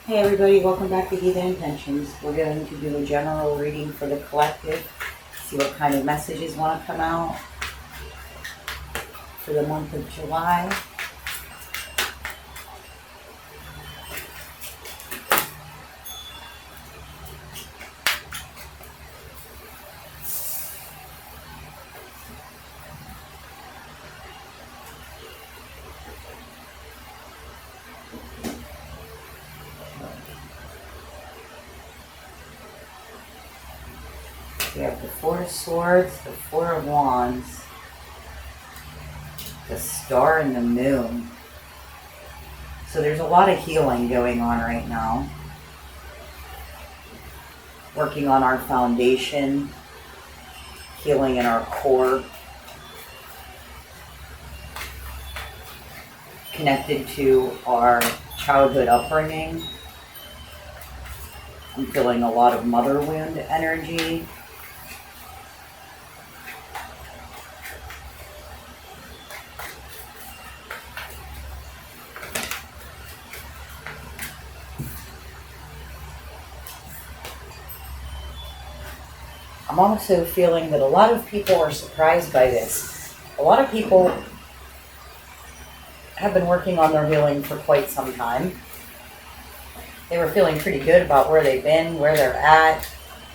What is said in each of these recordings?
Hey everybody, welcome back to Heathen Intentions. We're going to do a general reading for the collective, see what kind of messages want to come out for the month of July. We have the Four of Swords, the Four of Wands, the Star and the Moon. So there's a lot of healing going on right now. Working on our foundation, healing in our core, connected to our childhood upbringing. I'm feeling a lot of mother wound energy. I'm also feeling that a lot of people are surprised by this. A lot of people have been working on their healing for quite some time. They were feeling pretty good about where they've been, where they're at,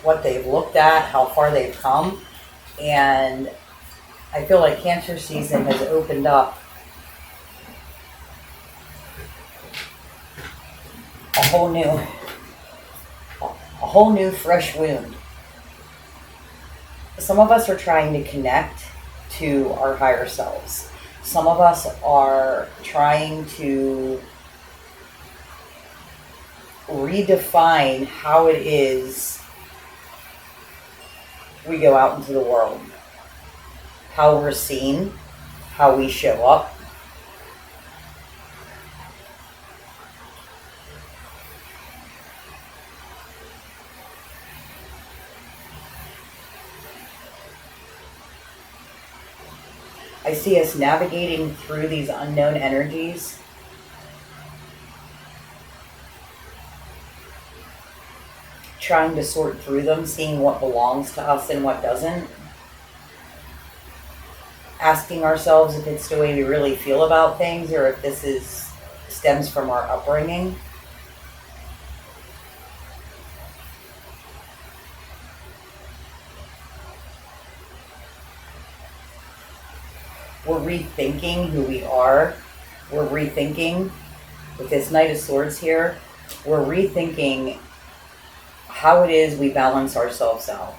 what they've looked at, how far they've come. And I feel like Cancer season has opened up a whole new fresh wound. Some of us are trying to connect to our higher selves. Some of us are trying to redefine how it is we go out into the world, how we're seen, how we show up. I see us navigating through these unknown energies. Trying to sort through them, seeing what belongs to us and what doesn't. Asking ourselves if it's the way we really feel about things or if this stems from our upbringing. We're rethinking who we are. We're rethinking, with this Knight of Swords here, we're rethinking how it is we balance ourselves out.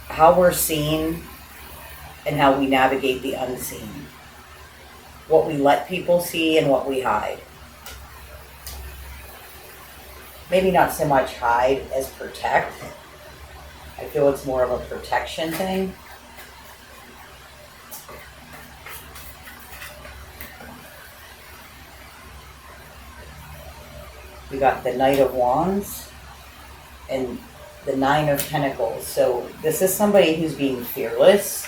How we're seen and how we navigate the unseen. What we let people see and what we hide. Maybe not so much hide as protect. I feel it's more of a protection thing. We got the Knight of Wands and the Nine of Pentacles. So this is somebody who's being fearless.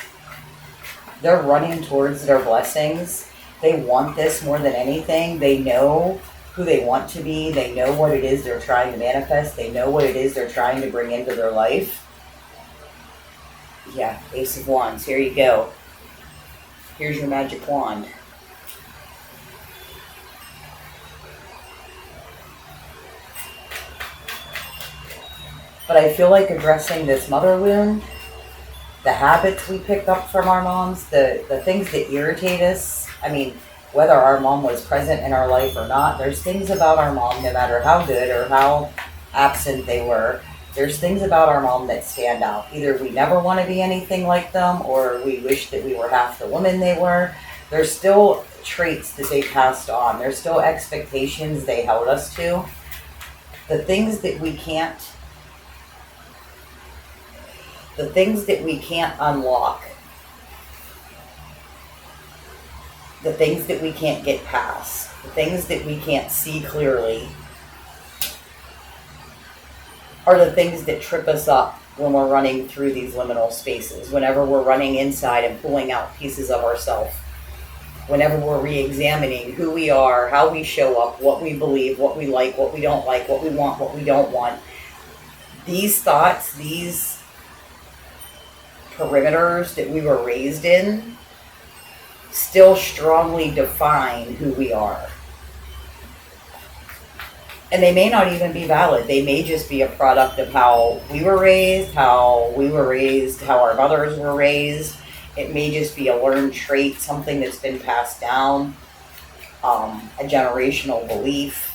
They're running towards their blessings. They want this more than anything. They know who they want to be. They know what it is they're trying to manifest. They know what it is they're trying to bring into their life. Yeah, Ace of Wands. Here you go. Here's your magic wand. But I feel like addressing this mother wound, the habits we picked up from our moms, the things that irritate us. I mean, whether our mom was present in our life or not, there's things about our mom, no matter how good or how absent they were, there's things about our mom that stand out. Either we never want to be anything like them, or we wish that we were half the woman they were. There's still traits that they passed on. There's still expectations they held us to. The things that we can't unlock, the things that we can't get past, the things that we can't see clearly, are the things that trip us up when we're running through these liminal spaces, whenever we're running inside and pulling out pieces of ourselves. whenever we're re-examining who we are, how we show up, what we believe, what we like, what we don't like, what we want, what we don't want. These thoughts, these perimeters that we were raised in still strongly define who we are. And they may not even be valid. They may just be a product of how we were raised, how our mothers were raised. It may just be a learned trait, something that's been passed down, a generational belief.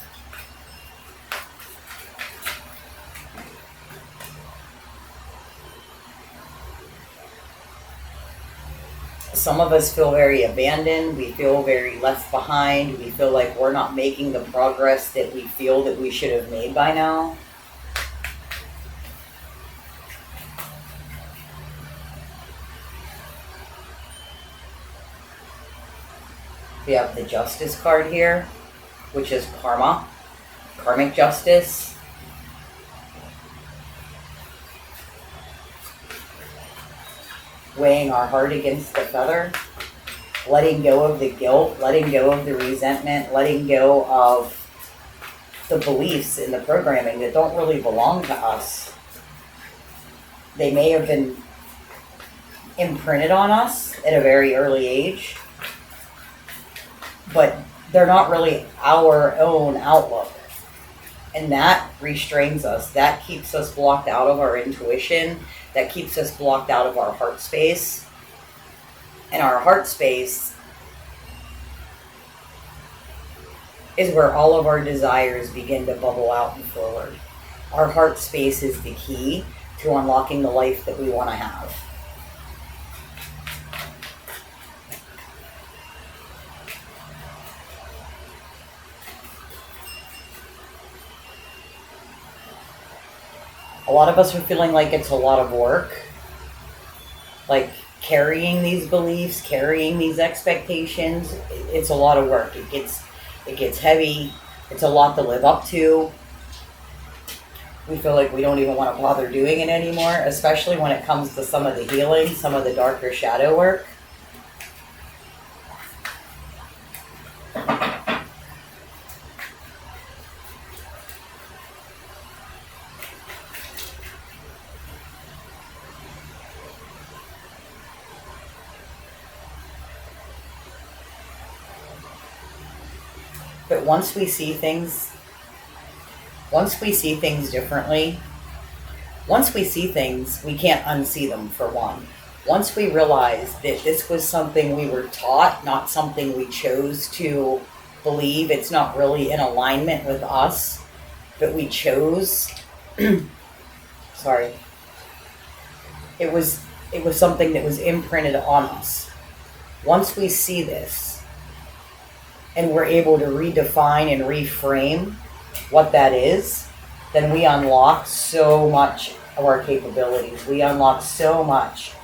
Some of us feel very abandoned. We feel very left behind. We feel like we're not making the progress that we feel that we should have made by now. We have the Justice card here, which is karma, karmic justice. Weighing our heart against the feather, letting go of the guilt, letting go of the resentment, letting go of the beliefs in the programming that don't really belong to us. They may have been imprinted on us at a very early age, but they're not really our own outlook. And that restrains us. That keeps us blocked out of our intuition. That keeps us blocked out of our heart space. And our heart space is where all of our desires begin to bubble out and forward. Our heart space is the key to unlocking the life that we want to have. A lot of us are feeling like it's a lot of work, like carrying these beliefs, carrying these expectations. It's a lot of work. It gets heavy. It's a lot to live up to. We feel like we don't even want to bother doing it anymore, especially when it comes to some of the healing, some of the darker shadow work. But once we see things differently, once we see things, we can't unsee them, for one. Once we realize that this was something we were taught, not something we chose to believe, it's not really in alignment with us, but we chose, sorry, it was something that was imprinted on us. Once we see this, and we're able to redefine and reframe what that is, then we unlock so much of our capabilities. We unlock so much.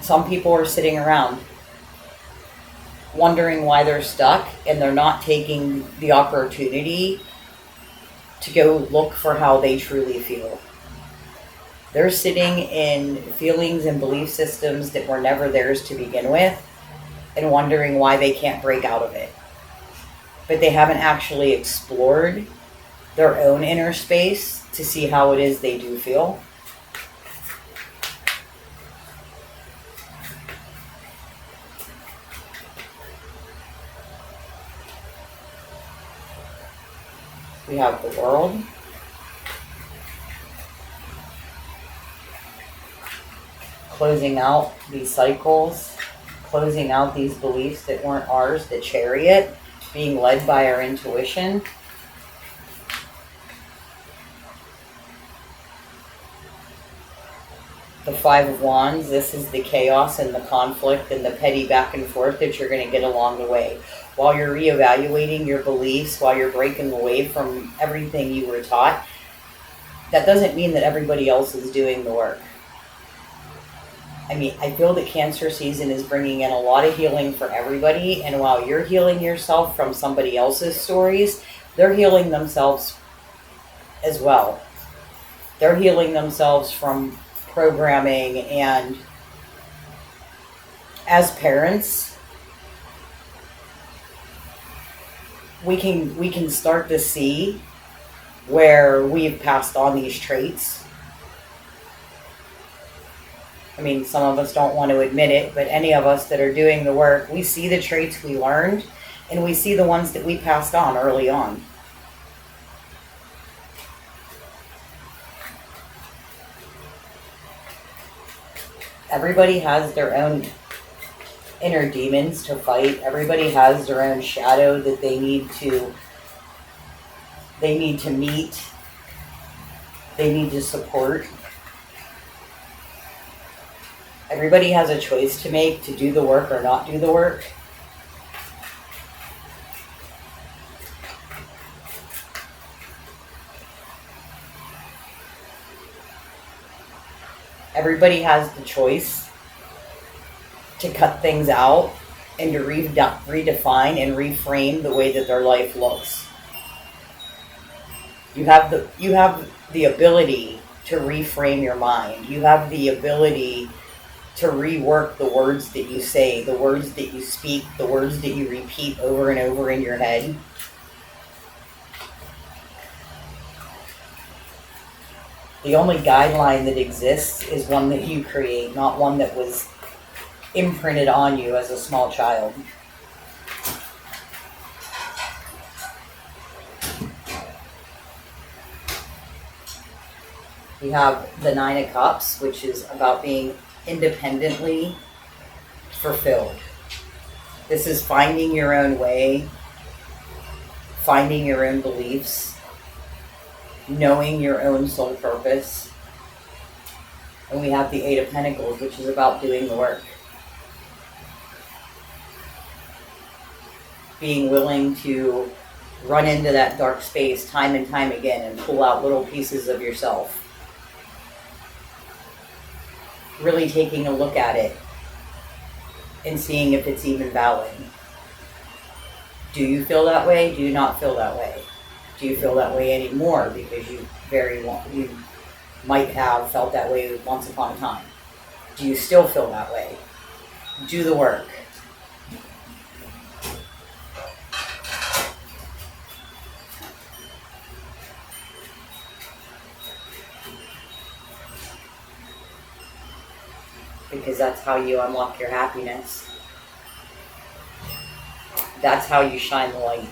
Some people are sitting around wondering why they're stuck, and they're not taking the opportunity to go look for how they truly feel. They're sitting in feelings and belief systems that were never theirs to begin with, and wondering why they can't break out of it. But they haven't actually explored their own inner space to see how it is they do feel. We have the world. Closing out these cycles, closing out these beliefs that weren't ours, the chariot, being led by our intuition. The Five of Wands, this is the chaos and the conflict and the petty back and forth that you're going to get along the way. While you're reevaluating your beliefs, while you're breaking away from everything you were taught, that doesn't mean that everybody else is doing the work. I mean, I feel that Cancer season is bringing in a lot of healing for everybody, and while you're healing yourself from somebody else's stories, they're healing themselves as well. They're healing themselves from programming, and as parents, we can start to see where we've passed on these traits. I mean, some of us don't want to admit it, but any of us that are doing the work, we see the traits we learned, and we see the ones that we passed on early on. Everybody has their own inner demons to fight. Everybody has their own shadow that they need to meet. They need to support. Everybody has a choice to make, to do the work or not do the work. Everybody has the choice to cut things out and to redefine and reframe the way that their life looks. You have the ability to reframe your mind. You have the ability to rework the words that you say, the words that you speak, the words that you repeat over and over in your head. The only guideline that exists is one that you create, not one that was imprinted on you as a small child. We have the Nine of Cups, which is about being independently fulfilled. This is finding your own way, finding your own beliefs, knowing your own soul purpose. And we have the Eight of Pentacles, which is about doing the work. Being willing to run into that dark space time and time again and pull out little pieces of yourself. Really taking a look at it and seeing if it's even valid. Do you feel that way? Do you not feel that way? Do you feel that way anymore? Because you might have felt that way once upon a time. Do you still feel that way? Do the work. Because that's how you unlock your happiness. That's how you shine the light.